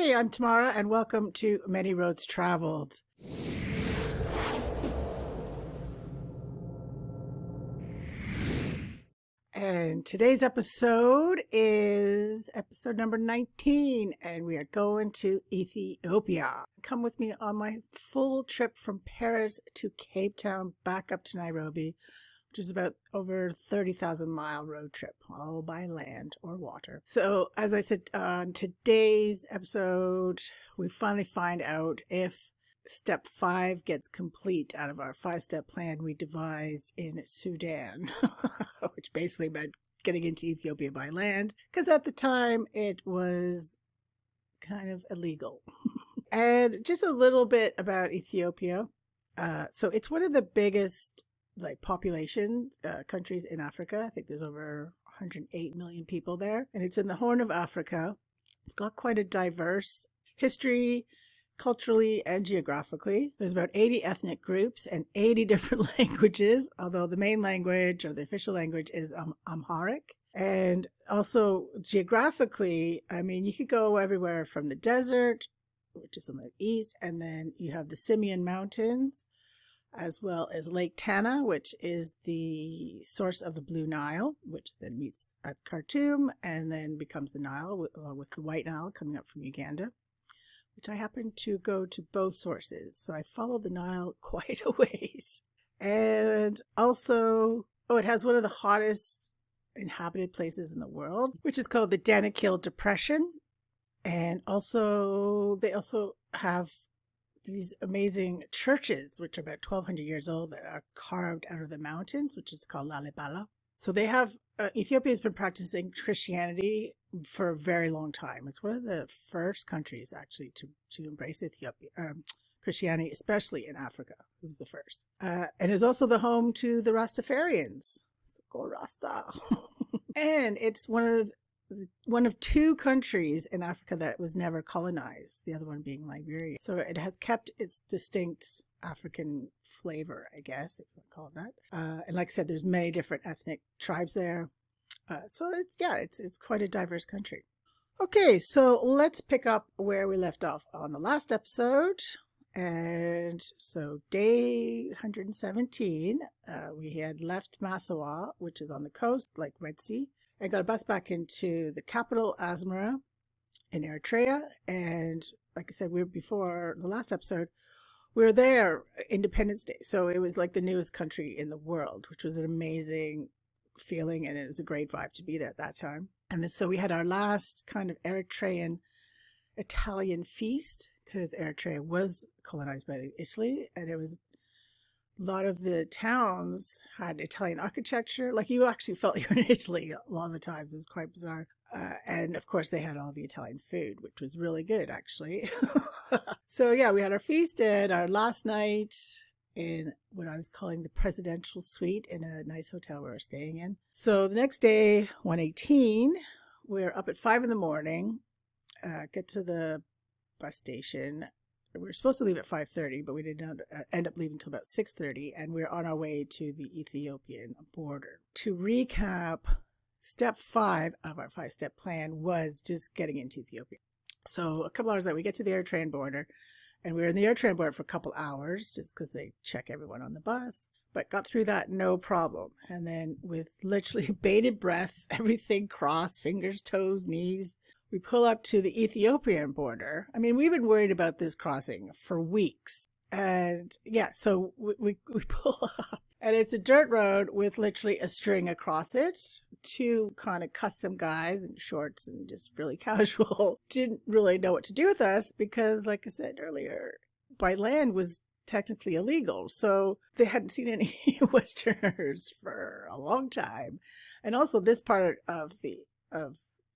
Hey, I'm Tamara, and welcome to Many Roads Traveled. And today's episode is episode number 19, and we are going to Ethiopia. Come with me on my full trip from Paris to Cape Town, back up to Nairobi, which is about over 30,000-mile road trip, all by land or water. So, as I said, on today's episode, we finally find out if step 5 gets complete out of our 5-step plan we devised in Sudan, which basically meant getting into Ethiopia by land, because at the time it was kind of illegal. And just a little bit about Ethiopia. So it's one of the biggest population countries in Africa. I think there's over 108 million people there, and it's in the Horn of Africa. It's got quite a diverse history, culturally and geographically. There's about 80 ethnic groups and 80 different languages, although the main language or the official language is Amharic. And also geographically, I mean, you could go everywhere from the desert, which is on the east, and then you have the Simeon Mountains, as well as Lake Tana, which is the source of the Blue Nile, which then meets at Khartoum and then becomes the Nile, along with the White Nile coming up from Uganda, which I happen to go to both sources. So I follow the Nile quite a ways. And also, it has one of the hottest inhabited places in the world, which is called the Danakil Depression. And also, they also have these amazing churches, which are about 1,200 years old, that are carved out of the mountains, which is called Lalibela. So they have, Ethiopia has been practicing Christianity for a very long time. It's one of the first countries actually to embrace Christianity, especially in Africa. It was the first. And is also the home to the Rastafarians. So go Rasta. And it's one of two countries in Africa that was never colonized, the other one being Liberia. So it has kept its distinct African flavor, I guess, if you want to call it that. And like I said, there's many different ethnic tribes there. So it's quite a diverse country. Okay, so let's pick up where we left off on the last episode. And so day 117, we had left Massawa, which is on the coast, like Red Sea, and got a bus back into the capital, Asmara, in Eritrea. And like I said, before the last episode, we were there Independence Day. So it was like the newest country in the world, which was an amazing feeling, and it was a great vibe to be there at that time. And then, so we had our last kind of Eritrean Italian feast, because Eritrea was colonized by Italy, and it was a lot of the towns had Italian architecture. Like, you actually felt you were in Italy a lot of the times. It was quite bizarre. And of course, they had all the Italian food, which was really good, actually. So yeah, we had our feast and our last night in what I was calling the presidential suite in a nice hotel we were staying in. So the next day, 118, we're up at 5 in the morning, get to the bus station. We were supposed to leave at 5:30, but we did not end up leaving until about 6:30, and we're on our way to the Ethiopian border. To recap, step 5 of our 5-step plan was just getting into Ethiopia. So a couple hours later, we get to the Eritrean border, and we were in the Eritrean border for a couple hours just because they check everyone on the bus, but got through that no problem. And then with literally bated breath, everything crossed, fingers, toes, knees, we pull up to the Ethiopian border. I mean, we've been worried about this crossing for weeks. And yeah, so we pull up, and it's a dirt road with literally a string across it. Two kind of custom guys in shorts and just really casual didn't really know what to do with us because, like I said earlier, by land was technically illegal. So they hadn't seen any Westerners for a long time. And also this part of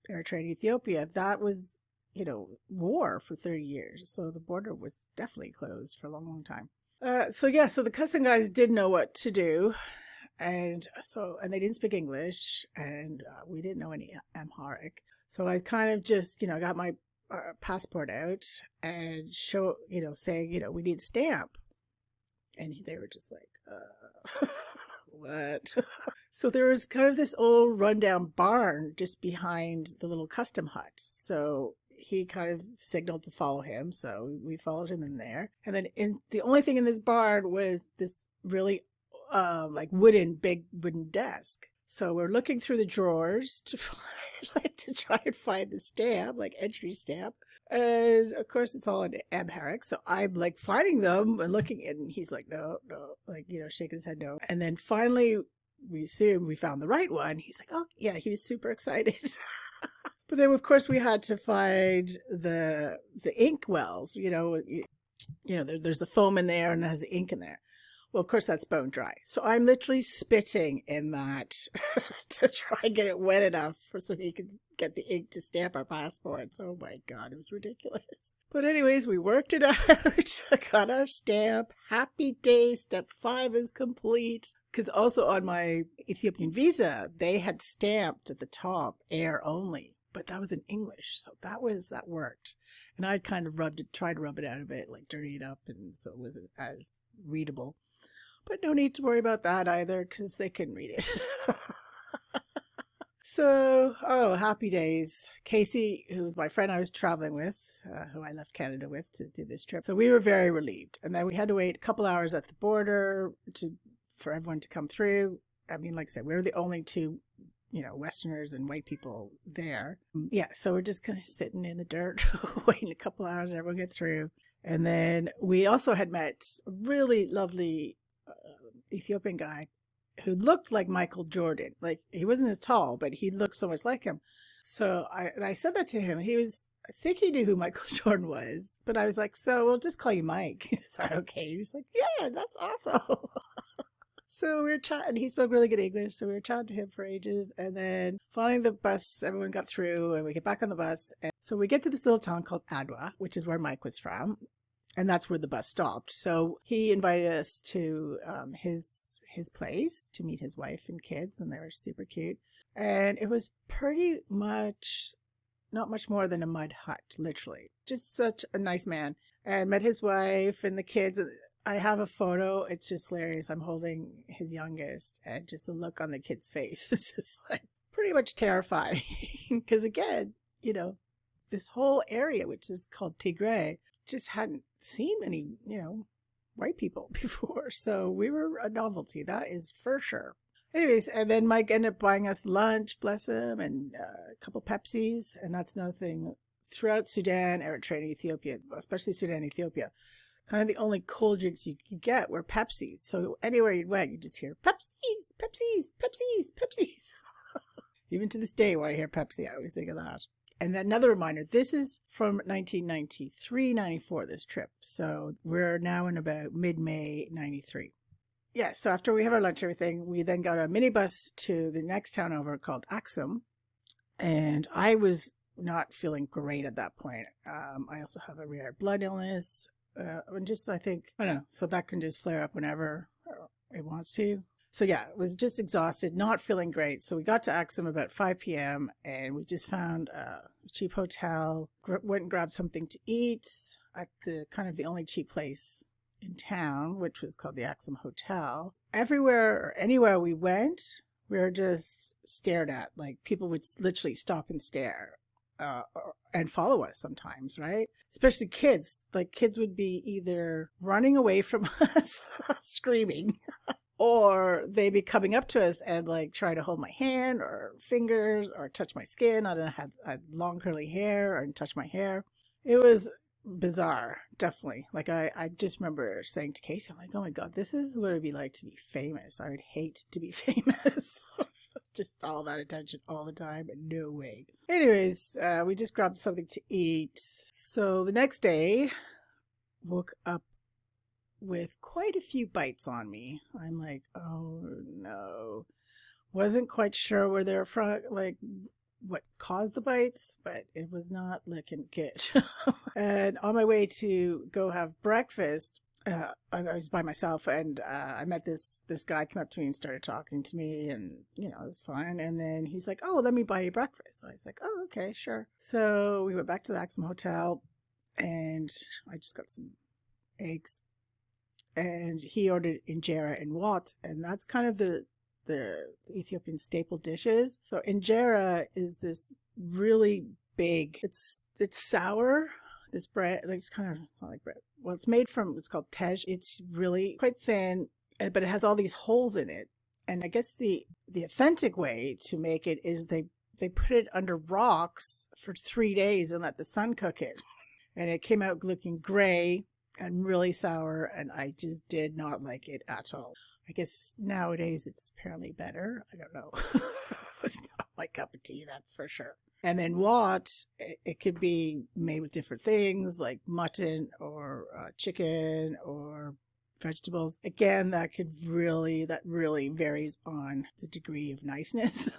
Eritrea and Ethiopia, that was, war for 30 years. So the border was definitely closed for a long, long time. So the custom guys didn't know what to do. And they didn't speak English, and we didn't know any Amharic. So I kind of just, got my passport out and saying, we need a stamp. And they were just like, what? So there was kind of this old rundown barn just behind the little custom hut. So he kind of signaled to follow him, so we followed him in there. And then the only thing in this bar was this really like big wooden desk. So we're looking through the drawers to to try and find the stamp, like entry stamp. And of course it's all in Amharic. So I'm like finding them and looking, and he's like, no, like, shaking his head no. And then finally we assumed we found the right one. He's like, oh yeah, he was super excited. But then of course we had to find the ink wells, there's the foam in there and it has the ink in there. Well, of course, that's bone dry. So I'm literally spitting in that to try and get it wet enough so he could get the ink to stamp our passports. Oh my God, it was ridiculous. But anyways, we worked it out. I got our stamp. Happy day. Step 5 is complete. Because also on my Ethiopian visa, they had stamped at the top air only. But that was in English. So that worked. And I kind of tried to rub it out a bit, like dirty it up. And so it wasn't as readable. But no need to worry about that either, because they couldn't read it. So, happy days. Casey, who was my friend I was traveling with, who I left Canada with to do this trip. So we were very relieved. And then we had to wait a couple hours at the border for everyone to come through. I mean, like I said, we were the only two, Westerners and white people there. Yeah, so we're just kind of sitting in the dirt, waiting a couple hours, everyone get through. And then we also had met a really lovely Ethiopian guy who looked like Michael Jordan. Like, he wasn't as tall, but he looked so much like him. So I said that to him. I think he knew who Michael Jordan was, but I was like, so we'll just call you Mike. Is that okay? He was like, yeah, that's awesome. So we were chatting. He spoke really good English, so we were chatting to him for ages. And then finally the bus, everyone got through, and we get back on the bus. And so we get to this little town called Adwa, which is where Mike was from. And that's where the bus stopped. So he invited us to his place to meet his wife and kids, and they were super cute. And it was pretty much not much more than a mud hut, literally. Just such a nice man. And met his wife and the kids. I have a photo. It's just hilarious. I'm holding his youngest, and just the look on the kid's face is just like pretty much terrifying. Because again, this whole area, which is called Tigray, just hadn't seen many, white people before. So we were a novelty. That is for sure. Anyways, and then Mike ended up buying us lunch, bless him, and a couple Pepsis. And that's another thing. Throughout Sudan, Eritrea, and Ethiopia, especially Sudan, Ethiopia, kind of the only cold drinks you could get were Pepsis. So anywhere you went, you just hear Pepsis, Pepsis, Pepsis, Pepsis. Even to this day, when I hear Pepsi, I always think of that. And then another reminder, this is from 1993-94, this trip. So we're now in about mid-May 93. Yeah, so after we have our lunch and everything, we then got a minibus to the next town over called Axum. And I was not feeling great at that point. I also have a rare blood illness. And just, I don't know, so that can just flare up whenever it wants to. So yeah, was just exhausted, not feeling great. So we got to Axum about 5 p.m. and we just found a cheap hotel, went and grabbed something to eat at the kind of the only cheap place in town, which was called the Axum Hotel. Everywhere or anywhere we went, we were just stared at. Like, people would literally stop and stare and follow us sometimes, right? Especially kids. Like, kids would be either running away from us, screaming, or they'd be coming up to us and like try to hold my hand or fingers or touch my skin. I don't know, I had long curly hair and touch my hair. It was bizarre, definitely. Like I just remember saying to Casey, I'm like, oh my God, this is what it'd be like to be famous. I would hate to be famous. Just all that attention all the time. No way. Anyways, we just grabbed something to eat. So the next day, woke up with quite a few bites on me. I'm like, oh no. Wasn't quite sure where they're from, like what caused the bites, but it was not looking good. And on my way to go have breakfast, I was by myself, and I met this guy, came up to me and started talking to me, and it was fine. And then he's like, oh, let me buy you breakfast. So I was like, oh, okay, sure. So we went back to the Axum Hotel, and I just got some eggs, and he ordered injera and wat, and that's kind of the Ethiopian staple dishes. So injera is this really big. It's sour. This bread, like it's not like bread. Well, it's called tej. It's really quite thin, but it has all these holes in it. And I guess the authentic way to make it is they put it under rocks for 3 days and let the sun cook it. And it came out looking gray and really sour, and I just did not like it at all. I guess nowadays it's apparently better. I don't know. It's not my cup of tea, that's for sure. And then it could be made with different things like mutton or chicken or vegetables. Again, that really varies on the degree of niceness.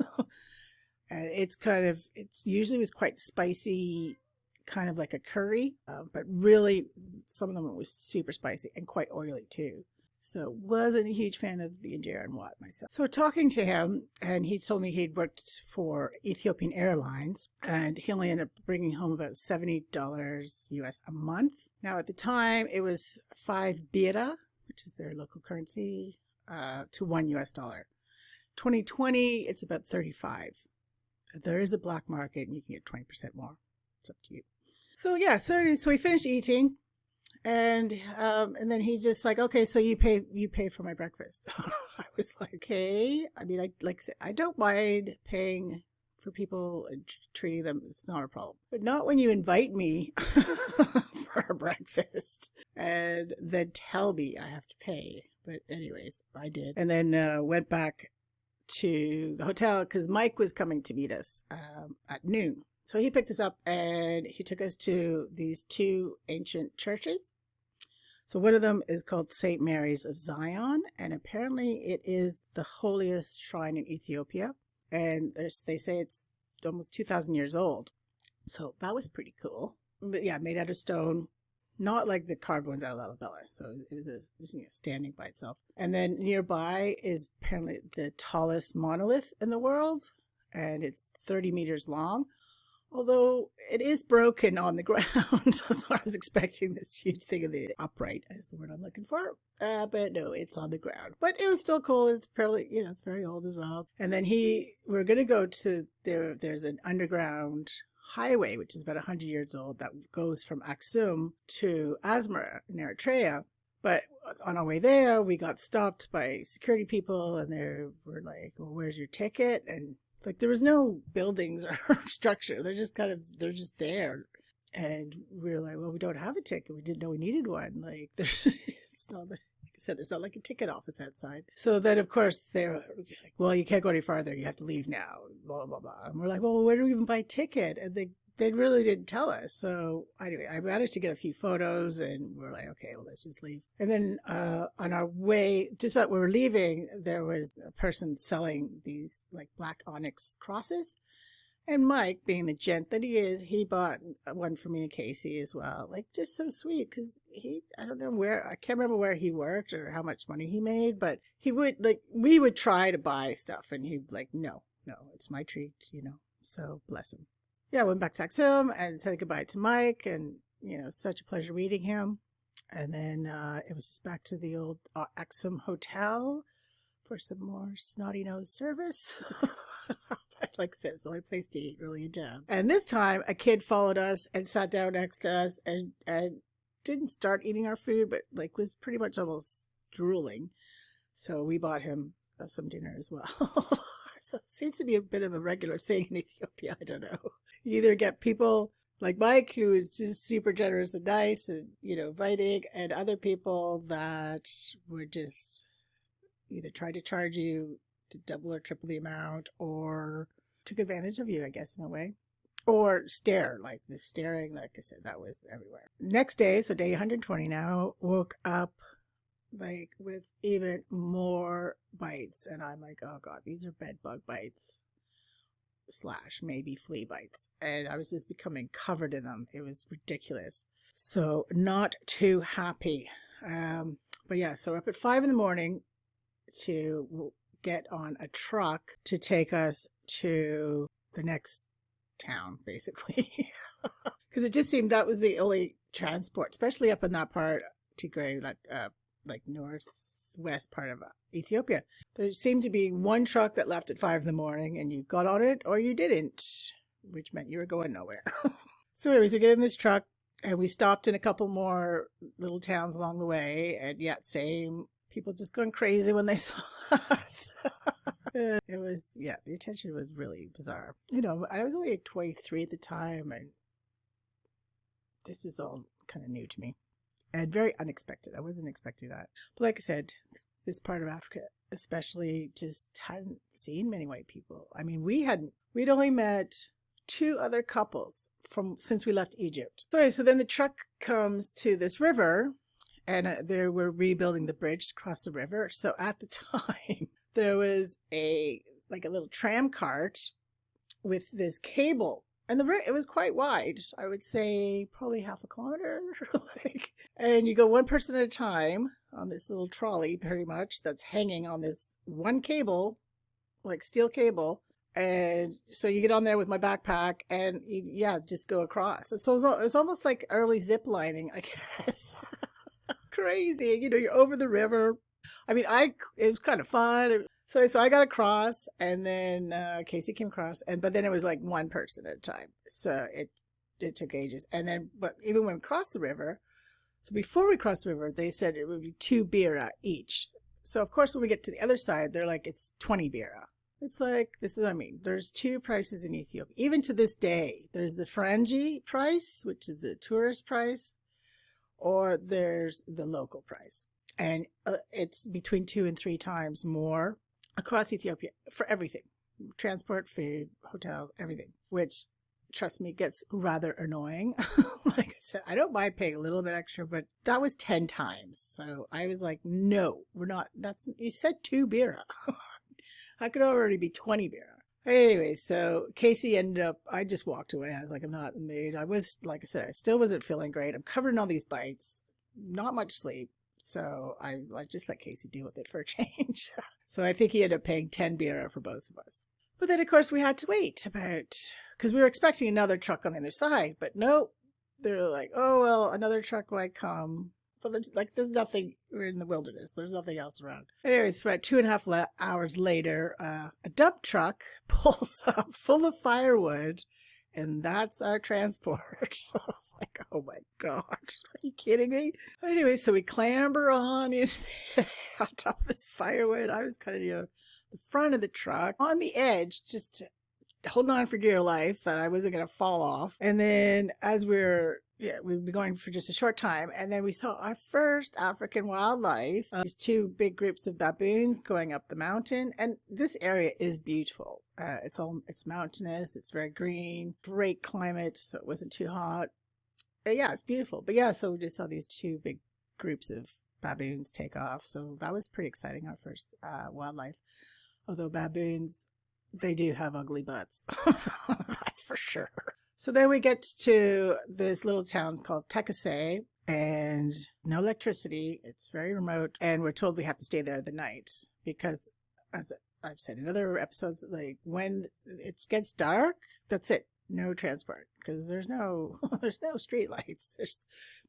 And it's usually was quite spicy, kind of like a curry, but really some of them was super spicy and quite oily too. So wasn't a huge fan of the injera and wat myself. So talking to him, and he told me he'd worked for Ethiopian Airlines, and he only ended up bringing home about $70 US a month. Now at the time it was 5 bira, which is their local currency, to $1 US. 2020, it's about 35. There is a black market and you can get 20% more. It's up to you. So yeah, so we finished eating, and then he's just like, okay, so you pay for my breakfast. I was like, okay. I mean, I said, I don't mind paying for people and treating them. It's not a problem, but not when you invite me for a breakfast and then tell me I have to pay. But anyways, I did, and then went back to the hotel because Mike was coming to meet us at noon. So he picked us up and he took us to these 2 ancient churches. So one of them is called St. Mary's of Zion, and apparently it is the holiest shrine in Ethiopia. And they say it's almost 2,000 years old. So that was pretty cool. But yeah, made out of stone, not like the carved ones out of Lalabella. So it was standing by itself. And then nearby is apparently the tallest monolith in the world, and it's 30 meters long. Although it is broken on the ground. So I was expecting this huge thing in the upright, is the word I'm looking for. But no, it's on the ground. But it was still cool. It's probably, it's very old as well. And then we're going to go to there's an underground highway, which is about 100 years old, that goes from Axum to Asmara in Eritrea. But on our way there, we got stopped by security people, and they were like, well, where's your ticket? And like, there was no buildings or structure. They're just there. And we were like, well, we don't have a ticket. We didn't know we needed one. Like, it's not like I said, there's not like a ticket office outside. So then, of course, they're like, well, you can't go any farther. You have to leave now, blah, blah, blah. And we're like, well, where do we even buy a ticket? And they really didn't tell us. So anyway, I managed to get a few photos, and we're like, okay, well, let's just leave. And then on our way, just about when we were leaving, there was a person selling these like black onyx crosses. And Mike, being the gent that he is, he bought one for me and Casey as well. Like, just so sweet, because I don't know I can't remember where he worked or how much money he made, but he would, we would try to buy stuff, and he'd like, no, it's my treat, so bless him. Yeah, I went back to Axum and said goodbye to Mike, and, such a pleasure meeting him. And then it was just back to the old Axum Hotel for some more snotty nose service. Like I said, it's the only place to eat really in town. And this time, a kid followed us and sat down next to us and didn't start eating our food, but was pretty much almost drooling. So we bought him some dinner as well. So it seems to be a bit of a regular thing in Ethiopia. I don't know. You either get people like Mike, who is just super generous and nice and, inviting, and other people that would just either try to charge you to double or triple the amount, or took advantage of you, I guess, in a way. Or stare, like the staring, like I said, that was everywhere. Next day, so day 120 now, woke up with even more bites, and I'm like, oh god, these are bed bug bites / maybe flea bites, and I was just becoming covered in them. It was ridiculous. So not too happy. But yeah, so we're up at 5 a.m. to get on a truck to take us to the next town, basically. Because it just seemed that was the only transport, especially up in that part, Tigray, that northwest part of Ethiopia. There seemed to be one truck that left at 5 a.m, and you got on it or you didn't. which meant you were going nowhere. So anyways, we get in this truck and we stopped in a couple more little towns along the way. And yeah, same people just going crazy when they saw us. It was, yeah, the attention was really bizarre. I was only like 23 at the time, and this was all kind of new to me and very unexpected. I wasn't expecting that. But like I said, this part of Africa especially just hadn't seen many white people. I mean, we'd only met 2 other couples since we left Egypt. So then the truck comes to this river, and they were rebuilding the bridge to cross the river. So at the time, there was a little tram cart with this cable, and it was quite wide. I would say probably half a kilometer. And you go one person at a time on this little trolley, pretty much, that's hanging on this one cable, like steel cable. And so you get on there with my backpack and just go across. And so it was almost like early zip lining, I guess. Crazy. You're over the river. I mean, it was kind of fun. So I got across, and then Casey came across, but then it was like one person at a time. So it took ages. And then, but even when we crossed the river, so before we crossed the river, they said it would be 2 bira each. So of course, when we get to the other side, they're like, it's 20 bira. It's like, this is what I mean. There's 2 prices in Ethiopia. Even to this day, there's the Farangi price, which is the tourist price, or there's the local price. And it's between 2 and 3 times more across Ethiopia for everything. Transport, food, hotels, everything. Which, trust me, gets rather annoying. Like I said, I don't mind paying a little bit extra, but that was 10 times. So I was like, no, we're not. You said 2 bira. I could already be 20 bira. Anyway, so Casey ended up, I just walked away. I was like, I'm not in the mood. I was, like I said, I still wasn't feeling great. I'm covered in all these bites, not much sleep. So I just let Casey deal with it for a change. So I think he ended up paying 10 bira for both of us. But then, of course, we had to wait because we were expecting another truck on the other side. But no, they're like, oh, well, another truck might come. But there's nothing, we're in the wilderness. There's nothing else around. Anyways, about 2.5 hours later, a dump truck pulls up full of firewood, and that's our transport. So I was like, oh my God, are you kidding me? Anyway, so we clamber on on top of this firewood. I was kind of, the front of the truck on the edge, just holding on for dear life that I wasn't going to fall off. And then as we'd be going for just a short time, and then we saw our first African wildlife. These 2 big groups of baboons going up the mountain, and this area is beautiful. It's mountainous, it's very green, great climate, so it wasn't too hot. Yeah, it's beautiful. But yeah, so we just saw these 2 big groups of baboons take off. So that was pretty exciting, our first wildlife. Although baboons, they do have ugly butts. That's for sure. So then we get to this little town called Tekasay, and no electricity. It's very remote. And we're told we have to stay there the night because, as I've said in other episodes, like when it gets dark, that's it. No transport because there's no street lights.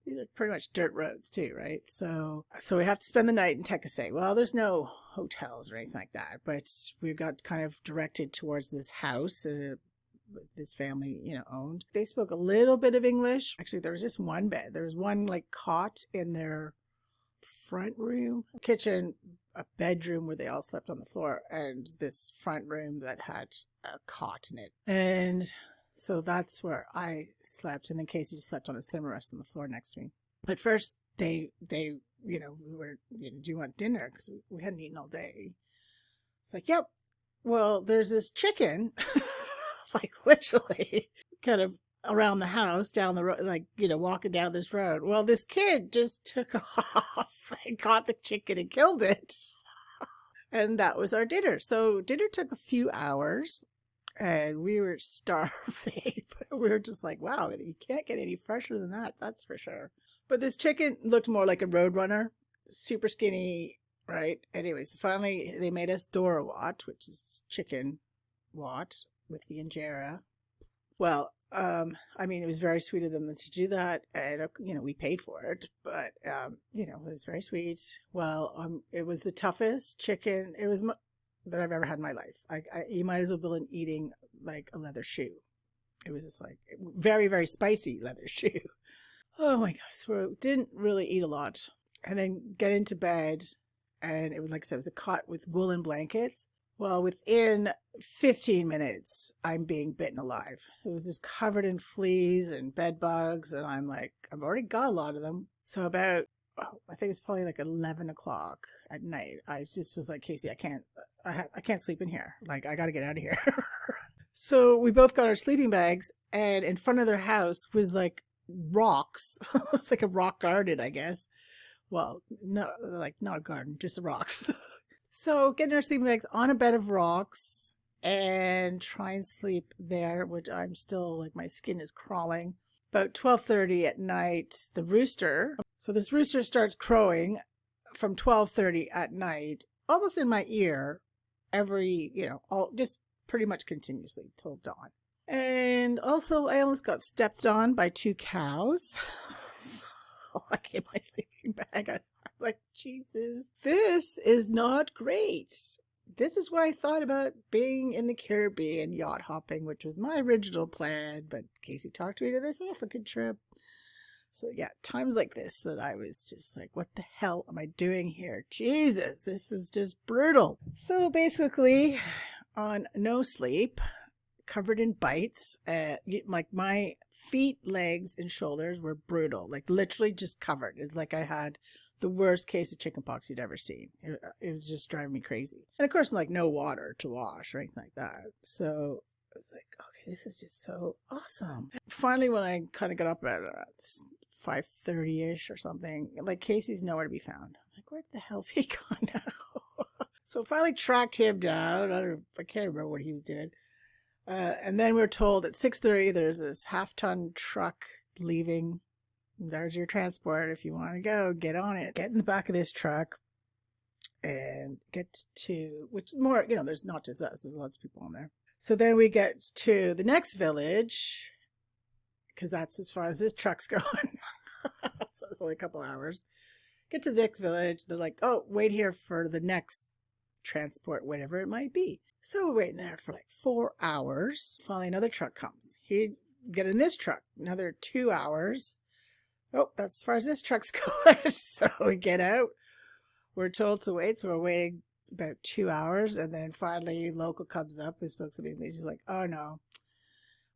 These are pretty much dirt roads too, right? So we have to spend the night in Tekasay. Well, there's no hotels or anything like that, but we got kind of directed towards this house. This family, owned. They spoke a little bit of English. Actually, there was just one bed. There was one cot in their front room, kitchen, a bedroom where they all slept on the floor, and this front room that had a cot in it. And so that's where I slept, and then Casey slept on a slimmer rest on the floor next to me. But first, they we were, do you want dinner? Because we hadn't eaten all day. It's like, yep. Well, there's this chicken. Literally kind of around the house, down the road, walking down this road. Well, this kid just took off and caught the chicken and killed it. And that was our dinner. So dinner took a few hours and we were starving. We were just like, wow, you can't get any fresher than that. That's for sure. But this chicken looked more like a roadrunner, super skinny, right? Anyway, so finally they made us Dora wat, which is chicken wat, with the injera. Well, it was very sweet of them to do that, and we paid for it, but it was very sweet. Well, it was the toughest chicken that I've ever had in my life. You might as well have been eating like a leather shoe. It was just like very, very spicy leather shoe. Oh my gosh. So we didn't really eat a lot. And then get into bed. And it was, like I said, it was a cot with woolen blankets. Well, within 15 minutes, I'm being bitten alive. It was just covered in fleas and bed bugs. And I'm like, I've already got a lot of them. So about, I think it's probably like 11 o'clock at night. I just was like, Casey, I can't sleep in here. Like, I got to get out of here. So we both got our sleeping bags, and in front of their house was like rocks. It's like a rock garden, I guess. Well, no, like not a garden, just rocks. So getting our sleeping bags on a bed of rocks and try and sleep there, which I'm still like, my skin is crawling. About 12:30 at night, the rooster. So this rooster starts crowing from 12:30 at night, almost in my ear, every, just pretty much continuously till dawn. And also, I almost got stepped on by 2 cows. So I gave my sleeping bag. I'm like, Jesus, this is not great. This is what I thought about being in the Caribbean yacht hopping, which was my original plan. But Casey talked me to this African trip. So yeah, times like this that I was just like, what the hell am I doing here? Jesus, this is just brutal. So basically, on no sleep, covered in bites, like my feet, legs, and shoulders were brutal, like literally just covered. It's like I had the worst case of chickenpox you'd ever seen. It was just driving me crazy. And of course, like no water to wash or anything like that. So I was like, okay, this is just so awesome. Finally, when I kind of got up at 5:30-ish or something, like Casey's nowhere to be found. I'm like, where the hell's he gone now? So finally tracked him down. I can't remember what he was doing. And then we were told at 6:30 there's this half-ton truck leaving. There's your transport. If you want to go, get on it. Get in the back of this truck and get to, which is more, there's not just us. There's lots of people on there. So then we get to the next village, because that's as far as this truck's going. So it's only a couple hours. Get to the next village. They're like, oh, wait here for the next transport, whatever it might be. So we're waiting there for like 4 hours. Finally, another truck comes. He get in this truck, another 2 hours. Oh, that's as far as this truck's going. So we get out. We're told to wait, so we're waiting about 2 hours, and then finally, local comes up who spoke some English. He's like, "Oh no!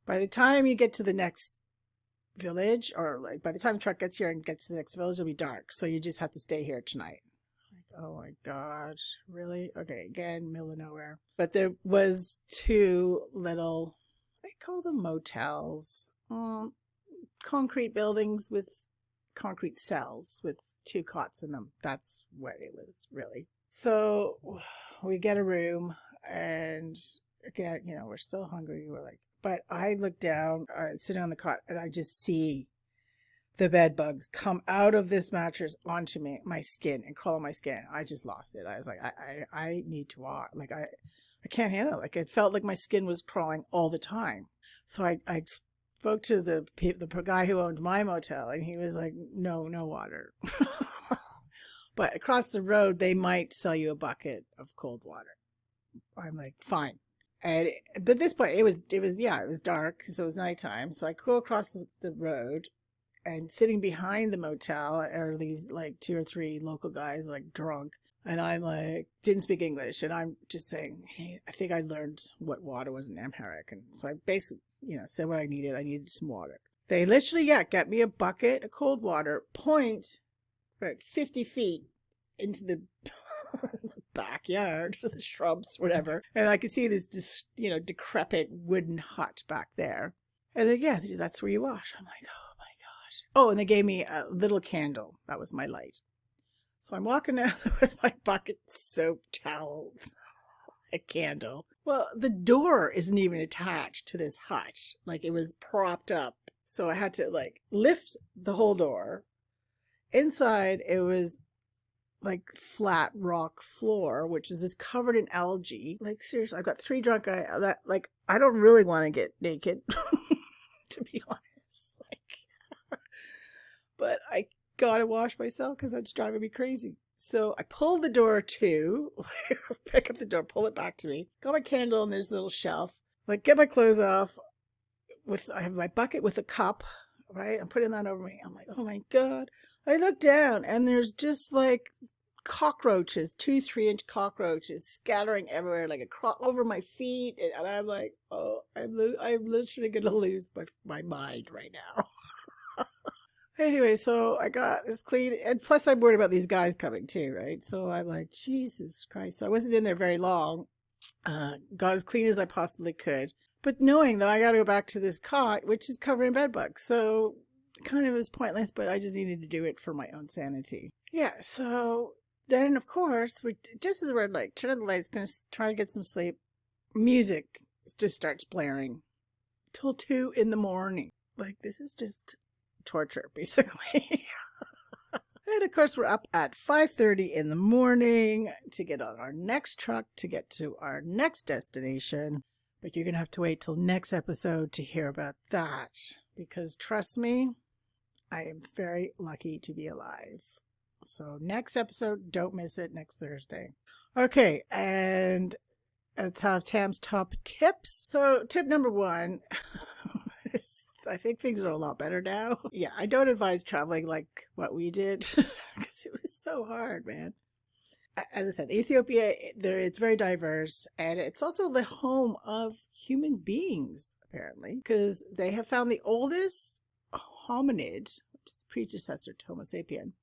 By the time you get to the next village, or like by the time the truck gets here and gets to the next village, it'll be dark. So you just have to stay here tonight." Oh my God, really? Okay, again, middle of nowhere. But there was 2 little, I call them motels, concrete buildings with concrete cells with 2 cots in them. That's what it was, really. So we get a room, and again, we're still hungry. We're like, but I look down, sitting on the cot, and I just see the bed bugs come out of this mattress onto my skin and crawl on my skin. I just lost it. I was like, I need to walk. Like, I can't handle it. Like, it felt like my skin was crawling all the time. So I spoke to the guy who owned my motel, and he was like, no water. But across the road, they might sell you a bucket of cold water. I'm like, fine. But at this point, it was dark, so it was nighttime. So I go across the road, and sitting behind the motel are these like 2 or 3 local guys, like drunk. And I'm like, didn't speak English. And I'm just saying, hey, I think I learned what water was in Amharic. And so I basically, said what I needed. I needed some water. They literally, got me a bucket of cold water, point about 50 feet into the backyard, the shrubs, whatever. And I could see this, decrepit wooden hut back there. And then, that's where you wash. I'm like, oh my gosh. Oh, and they gave me a little candle. That was my light. So I'm walking out with my bucket, soap, towel, a candle. Well, the door isn't even attached to this hut. Like, it was propped up. So I had to lift the whole door. Inside, it was like flat rock floor, which is just covered in algae. Like, seriously, I've got 3 drunk guys that, I don't really want to get naked, to be honest. But I gotta wash myself because it's driving me crazy. So I pull the door to, pick up the door, pull it back to me, got my candle, and there's a little shelf. Get my clothes off, I have my bucket with a cup, right? I'm putting that over me. I'm like, oh my God. I look down and there's just like cockroaches, 2 3-inch cockroaches scattering everywhere, like over my feet. And I'm like, oh, I'm literally going to lose my mind right now. Anyway, so I got this clean, and plus I'm worried about these guys coming too, right? So I'm like, Jesus Christ. So I wasn't in there very long. Got as clean as I possibly could, but knowing that I got to go back to this cot, which is covered in bed bugs. So kind of was pointless, but I just needed to do it for my own sanity. Yeah, so then of course, just as we're like, turn on the lights, gonna try to get some sleep, music just starts blaring till 2 a.m. Like, this is just torture, basically. And of course, we're up at 5:30 in the morning to get on our next truck to get to our next destination. But you're going to have to wait till next episode to hear about that. Because trust me, I am very lucky to be alive. So next episode, don't miss it, next Thursday. Okay, and let's have Tam's top tips. So tip number 1, I think things are a lot better now. Yeah, I don't advise traveling like what we did because it was so hard, man. As I said, Ethiopia, it's very diverse, and it's also the home of human beings, apparently, because they have found the oldest hominid, which is the predecessor to Homo sapien,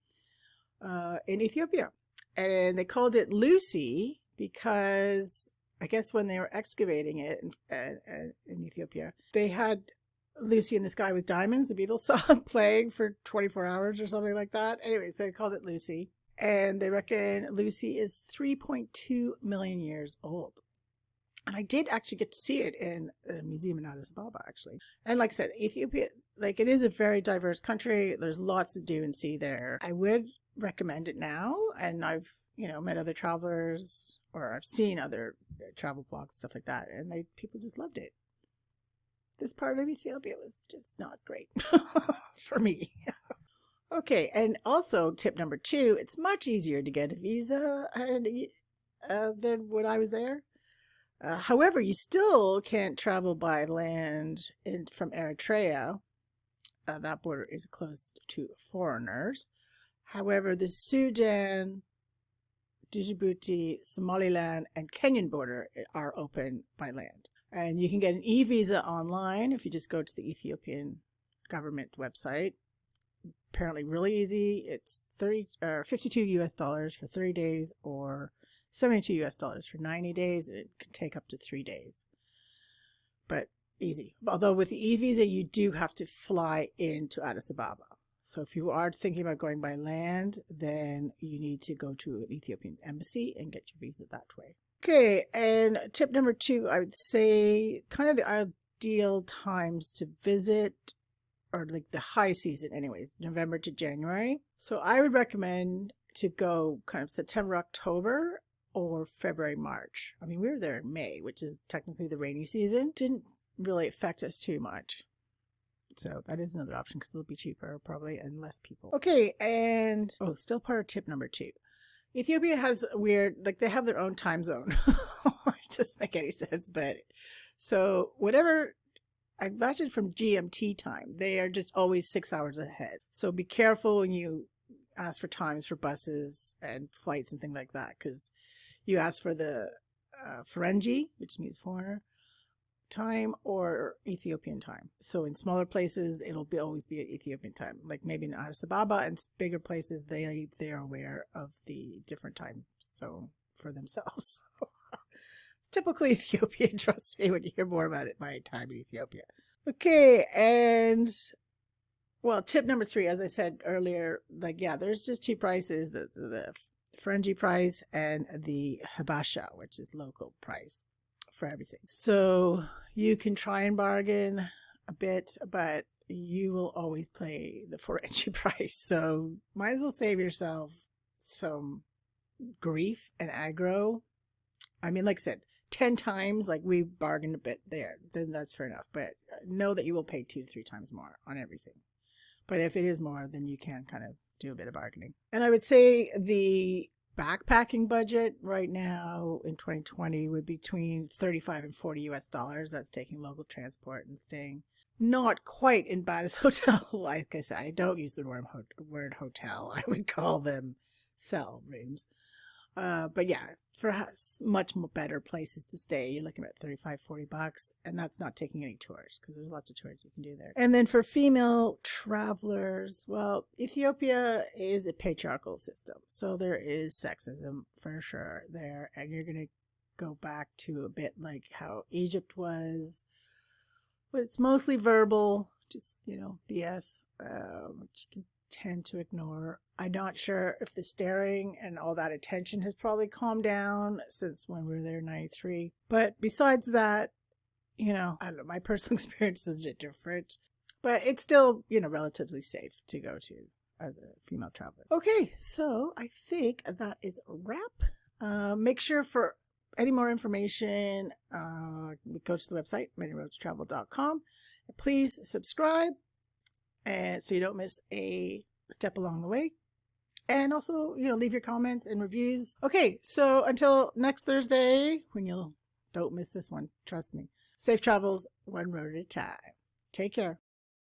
in Ethiopia. And they called it Lucy because I guess when they were excavating it in Ethiopia, they had Lucy in the Sky with Diamonds, the Beatles song, playing for 24 hours or something like that. Anyway, so they called it Lucy. And they reckon Lucy is 3.2 million years old. And I did actually get to see it in a museum in Addis Ababa, actually. And like I said, Ethiopia, like, it is a very diverse country. There's lots to do and see there. I would recommend it now. And I've, met other travelers, or I've seen other travel blogs, stuff like that. And people just loved it. This part of Ethiopia was just not great for me. Okay, and also tip number 2, it's much easier to get a visa than when I was there. However, you still can't travel by land from Eritrea. That border is closed to foreigners. However, the Sudan, Djibouti, Somaliland, and Kenyan border are open by land. And you can get an e-visa online if you just go to the Ethiopian government website. Apparently really easy. It's $52 for 30 days or $72 for 90 days. It can take up to 3 days. But easy. Although with the e-visa, you do have to fly into Addis Ababa. So if you are thinking about going by land, then you need to go to an Ethiopian embassy and get your visa that way. Okay, and tip number 2, I would say kind of the ideal times to visit, or like the high season anyways, November to January. So I would recommend to go kind of September, October, or February, March. I mean, we were there in May, which is technically the rainy season. Didn't really affect us too much. So that is another option because it'll be cheaper probably and less people. Okay, and still part of tip number 2. Ethiopia has they have their own time zone. It doesn't make any sense, but so whatever, I imagine from GMT time, they are just always 6 hours ahead. So be careful when you ask for times for buses and flights and things like that, because you ask for the Ferengi, which means foreigner, time or Ethiopian time. So in smaller places, it'll always be at Ethiopian time. Like maybe in Addis Ababa and bigger places, they are aware of the different time zone for themselves. It's typically Ethiopian, trust me, when you hear more about it by time in Ethiopia. Okay, and tip number 3, as I said earlier, there's just 2 prices, the Ferengi price and the Habasha, which is local price for everything. So you can try and bargain a bit, but you will always pay the Ferengi price. So might as well save yourself some grief and aggro. I mean, like I said, 10 times, like we bargained a bit there, then that's fair enough. But know that you will pay 2 to 3 times more on everything. But if it is more, then you can kind of do a bit of bargaining. And I would say the backpacking budget right now in 2020 would be between $35 and $40 US. That's taking local transport and staying. not quite in bad as hotel. Like I said, I don't use the word hotel. I would call them cell rooms. But yeah, for much more better places to stay, you're looking at $35-$40, and that's not taking any tours, because there's lots of tours you can do there. And then for female travelers, well, Ethiopia is a patriarchal system, so there is sexism for sure there, and you're going to go back to a bit like how Egypt was, but it's mostly verbal, just, BS, which you can tend to ignore. I'm not sure if the staring and all that attention has probably calmed down since when we were there in 93. But besides that, I don't know, my personal experience is different. But it's still, relatively safe to go to as a female traveler. Okay, so I think that is a wrap. Make sure for any more information, go to the website, manyroadstravel.com. Please subscribe, and so you don't miss a step along the way. And also, leave your comments and reviews. Okay, so until next Thursday, when don't miss this one, trust me. Safe travels, one road at a time. Take care.